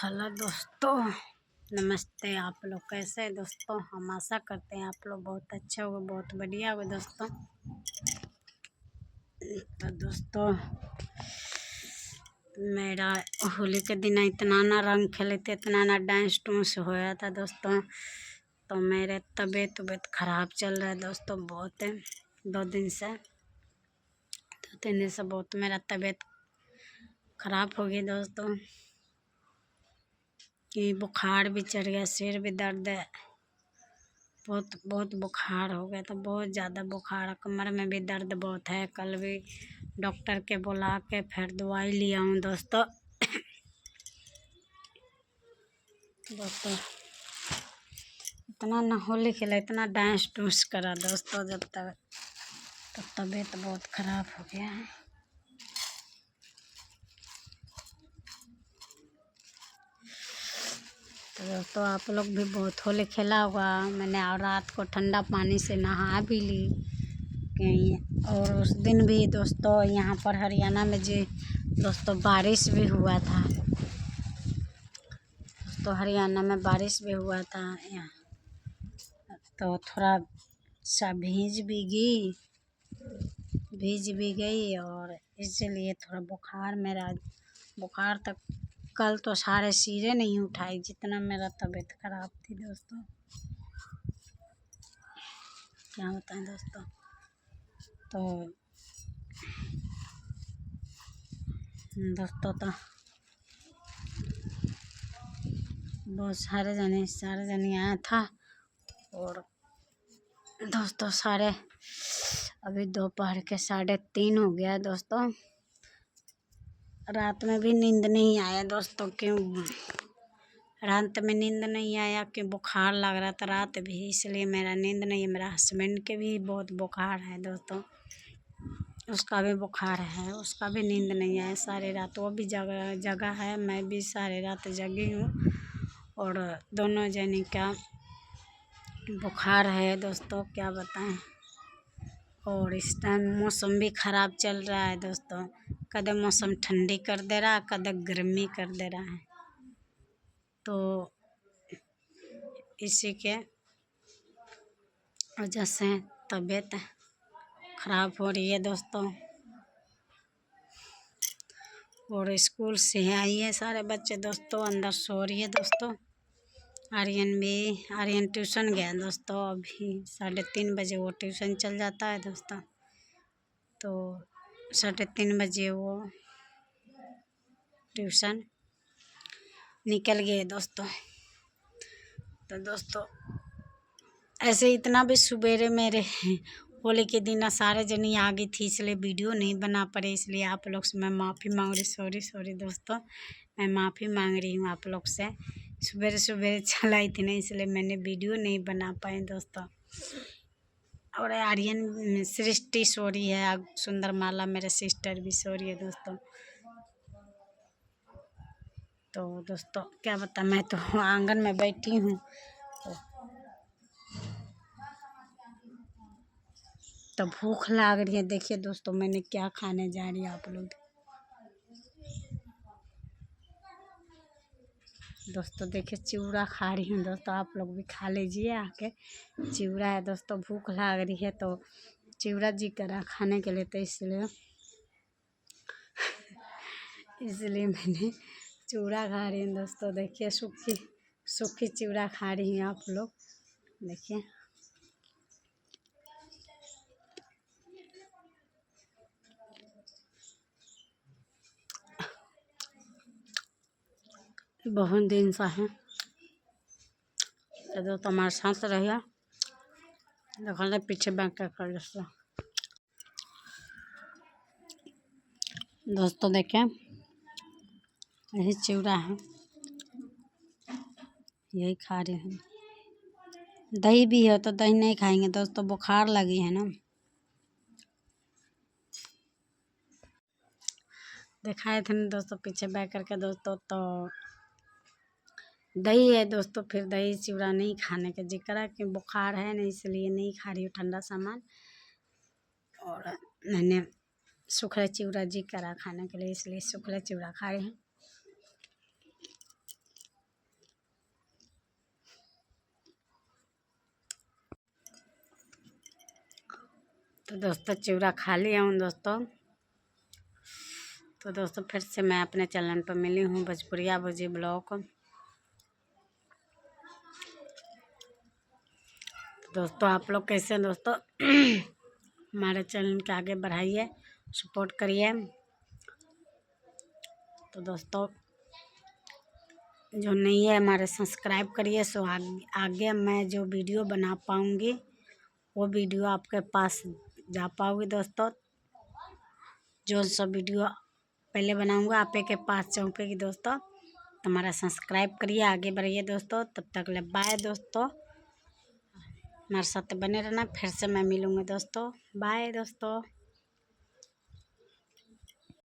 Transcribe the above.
Hello दोस्तों, नमस्ते। आप लोग कैसे हैं दोस्तों? हम आशा करते हैं आप लोग बहुत अच्छे होंगे, बहुत बढ़िया होंगे दोस्तों। तो दोस्तों, मेरा होली के दिन इतना ना रंग खेले थे, इतना ना डांस टूंस होया था दोस्तों। तो मेरे तबीयत खराब चल रहा है दोस्तों, बहुत है 2 दिन से, 2-3 दिन से बहुत मेरा तबीयत खराब हो गई दोस्तों। कि बुखार भी चढ़ गया, सिर भी दर्द है, बहुत बुखार हो गया, तो बहुत ज़्यादा बुखार, कमर में भी दर्द बहुत है। कल भी डॉक्टर के बुला के फिर दवाई लिया हूँ दोस्तों। इतना ना होली खेला, इतना डांस डूंस करा दोस्तों, जब तक तो तबीयत बहुत खराब हो गया है। तो दोस्तों, आप लोग भी बहुत होली खेला होगा। मैंने और रात को ठंडा पानी से नहा भी ली कहीं, और उस दिन भी दोस्तों यहाँ पर हरियाणा में जी दोस्तों बारिश भी हुआ था दोस्तों, हरियाणा में बारिश भी हुआ था यहाँ। तो थोड़ा सा भीज भी गई और इसलिए थोड़ा बुखार तक कल तो सारे सिरे नहीं उठाई, जितना मेरा तबीयत खराब थी दोस्तों। क्या बताएं दोस्तों। तो बहुत सारे जने आया था, और दोस्तों सारे अभी दोपहर के 3:30 हो गया दोस्तों। रात में भी नींद नहीं आया दोस्तों, क्यों रात में नींद नहीं आया कि बुखार लग रहा था रात भी, इसलिए मेरा नींद नहीं है। मेरा हस्बैंड के भी बहुत बुखार है दोस्तों, उसका भी बुखार है, उसका भी नींद नहीं आया सारी रात, वो भी जगा है, मैं भी सारी रात जगी हूँ, और दोनों जने का बुखार है दोस्तों, क्या बताएं। और इस टाइम मौसम भी ख़राब चल रहा है दोस्तों, कदे मौसम ठंडी कर दे रहा है, कदे गर्मी कर दे रहा है। तो इसी के वजह से तबीयत खराब हो रही है दोस्तों। और स्कूल से आई है सारे बच्चे दोस्तों, अंदर सो रही है दोस्तों। आर्यन ट्यूशन गया दोस्तों, अभी 3:30 बजे वो ट्यूशन चल जाता है दोस्तों। तो 3:30 बजे वो ट्यूशन निकल गए दोस्तों। तो दोस्तों, ऐसे इतना भी सुबेरे मेरे होली के दिन सारे जनी आ गई थी, इसलिए वीडियो नहीं बना पाए, इसलिए आप लोग से मैं माफ़ी मांग रही। सॉरी दोस्तों, मैं माफ़ी मांग रही हूँ आप लोग से। सुबेरे चलाई थी ना, इसलिए मैंने वीडियो नहीं बना पाए दोस्तों। और आर्यन सृष्टि सॉरी है, सुंदरमाला मेरे सिस्टर भी सॉरी है दोस्तों। तो दोस्तों क्या बता, मैं तो आंगन में बैठी हूँ, तो भूख लग रही है। देखिए दोस्तों, मैंने क्या खाने जा रही है आप लोग दोस्तों। देखिए चिवड़ा खा रही हूँ दोस्तों, आप लोग भी खा लीजिए आके। चिवड़ा है दोस्तों, भूख लग रही है तो चिवड़ा जी करा खाने के लिए, तो इसलिए मैंने चिवड़ा खा रही हूँ दोस्तों। देखिए सूखी चिवड़ा खा रही हैं आप लोग, देखिए। बहुत दिन सा है तो दोस्तों, हमारे साथ रहिए। देखो पीछे बैठ कर दोस्तों देखें, यही चिवड़ा है, यही खा रहे हैं। दही भी है तो दही नहीं खाएंगे दोस्तों, बुखार लगी है ना। दिखाए थे ना दोस्तों पीछे बैठ करके दोस्तों, तो दही है दोस्तों, फिर दही चिवड़ा नहीं खाने का जी करा, कि बुखार है ना, इसलिए नहीं खा रही हूँ ठंडा सामान। और मैंने सूखा चिवड़ा जी करा खाने के लिए, इसलिए सूखा चिवड़ा खा रही हूँ। तो दोस्तों चिवड़ा खा लिया हूँ दोस्तों। तो दोस्तों फिर से मैं अपने चैनल पर मिली हूँ भोजपुरिया भुजी ब्लॉग। दोस्तों आप लोग कैसे हैं दोस्तों? हमारे चैनल के आगे बढ़ाइए, सपोर्ट करिए। तो दोस्तों जो नहीं है हमारे सब्सक्राइब करिए, सो आगे मैं जो वीडियो बना पाऊँगी वो वीडियो आपके पास जा पाओगी दोस्तों। जो सब वीडियो पहले बनाऊँगा आप के पास पहुँचेगी दोस्तों। तो हमारा सब्सक्राइब करिए, आगे बढ़िए दोस्तों। तब तक ले बाय दोस्तों, हमारे साथ बने रहना। फिर से मैं मिलूँगी दोस्तों। बाय दोस्तों।